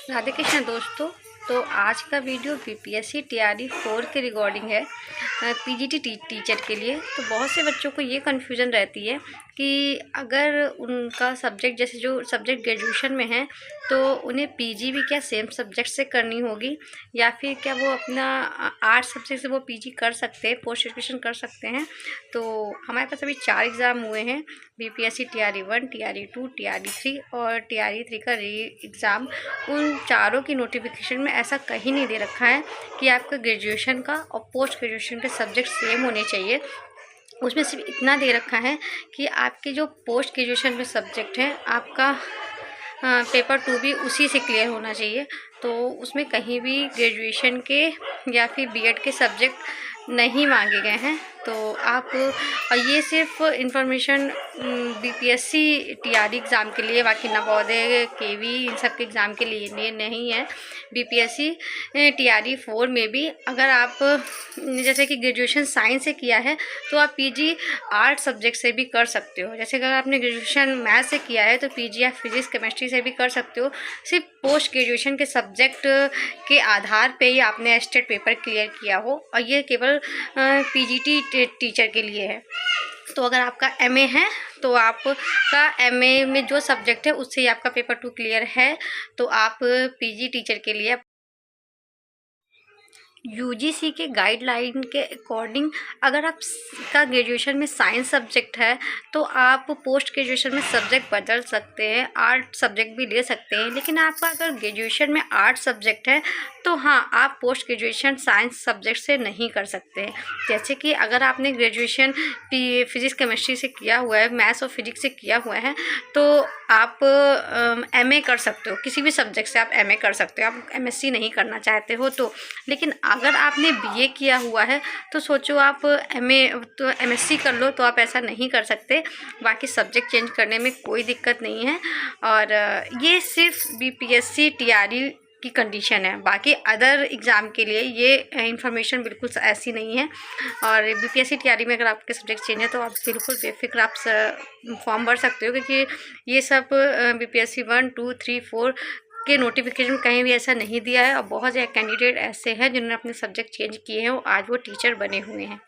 राधे कृष्ण दोस्तों। तो आज का वीडियो बीपीएससी टीआरई 4 के रिगार्डिंग है, पीजीटी टीचर के लिए। तो बहुत से बच्चों को ये कन्फ्यूज़न रहती है कि अगर उनका सब्जेक्ट जैसे जो सब्जेक्ट ग्रेजुएशन में है तो उन्हें पीजी भी क्या सेम सब्जेक्ट से करनी होगी, या फिर क्या वो अपना आर्ट्स सब्जेक्ट से वो पीजी कर सकते हैं, पोस्ट ग्रेजुएशन कर सकते हैं। तो हमारे पास अभी 4 एग्ज़ाम हुए हैं, बीपीएससी टीआरई 1, टीआरई 2, टीआरई 3 और टीआरई 3 का री एग्ज़ाम। उन चारों की नोटिफिकेशन में ऐसा कहीं नहीं दे रखा है कि आपका ग्रेजुएशन का और पोस्ट ग्रेजुएशन के सब्जेक्ट सेम होने चाहिए। उसमें सिर्फ इतना दे रखा है कि आपके जो पोस्ट ग्रेजुएशन में सब्जेक्ट है आपका पेपर 2 भी उसी से क्लियर होना चाहिए। तो उसमें कहीं भी ग्रेजुएशन के या फिर बीएड के सब्जेक्ट नहीं मांगे गए हैं। तो आप ये सिर्फ इंफॉर्मेशन बीपीएससी टीआरई एग्ज़ाम के लिए, बाकी नवोदय केवी इन सब के एग्ज़ाम के लिए नहीं है। बीपीएससी टीआरई 4 में भी अगर आप जैसे कि ग्रेजुएशन साइंस से किया है तो आप पीजी आर्ट सब्जेक्ट से भी कर सकते हो। जैसे अगर आपने ग्रेजुएशन मैथ से किया है तो पीजी आप फिजिक्स केमिस्ट्री से भी कर सकते हो। सिर्फ पोस्ट ग्रेजुएशन के सब्जेक्ट के आधार पे ही आपने स्टेट पेपर क्लियर किया हो, और ये केवल पीजीटी टीचर के लिए है। तो अगर आपका एमए है तो आपका एमए में जो सब्जेक्ट है उससे ही आपका पेपर 2 क्लियर है, तो आप पीजी टीचर के लिए यूजीसी के गाइडलाइन के अकॉर्डिंग अगर आप का ग्रेजुएशन में साइंस सब्जेक्ट है तो आप पोस्ट ग्रेजुएशन में सब्जेक्ट बदल सकते हैं, आर्ट सब्जेक्ट भी ले सकते हैं। लेकिन आपका अगर ग्रेजुएशन में आर्ट सब्जेक्ट है तो हाँ, आप पोस्ट ग्रेजुएशन साइंस सब्जेक्ट से नहीं कर सकते हैं। जैसे कि अगर आपने ग्रेजुएशन फिजिक्स केमिस्ट्री से किया हुआ है, मैथ्स और फिजिक्स से किया हुआ है, तो आप एमए कर सकते हो। किसी भी सब्जेक्ट से आप एमए कर सकते हो, आप एमएससी नहीं करना चाहते हो तो। लेकिन अगर आपने बीए किया हुआ है तो सोचो आप एमए तो एमएससी कर लो, तो आप ऐसा नहीं कर सकते। बाकी सब्जेक्ट चेंज करने में कोई दिक्कत नहीं है, और ये सिर्फ बीपीएससी टीआरई की कंडीशन है। बाकी अदर एग्ज़ाम के लिए ये इन्फॉर्मेशन बिल्कुल ऐसी नहीं है। और बीपीएससी टीआरई में अगर आपके सब्जेक्ट चेंज है तो आप बिल्कुल बेफिक्र आप फॉर्म भर सकते हो, क्योंकि ये सब बीपीएससी 1, 2, 3, 4 के नोटिफिकेशन में कहीं भी ऐसा नहीं दिया है। और बहुत ज़्यादा कैंडिडेट ऐसे हैं जिन्होंने अपने सब्जेक्ट चेंज किए हैं और आज वो टीचर बने हुए हैं।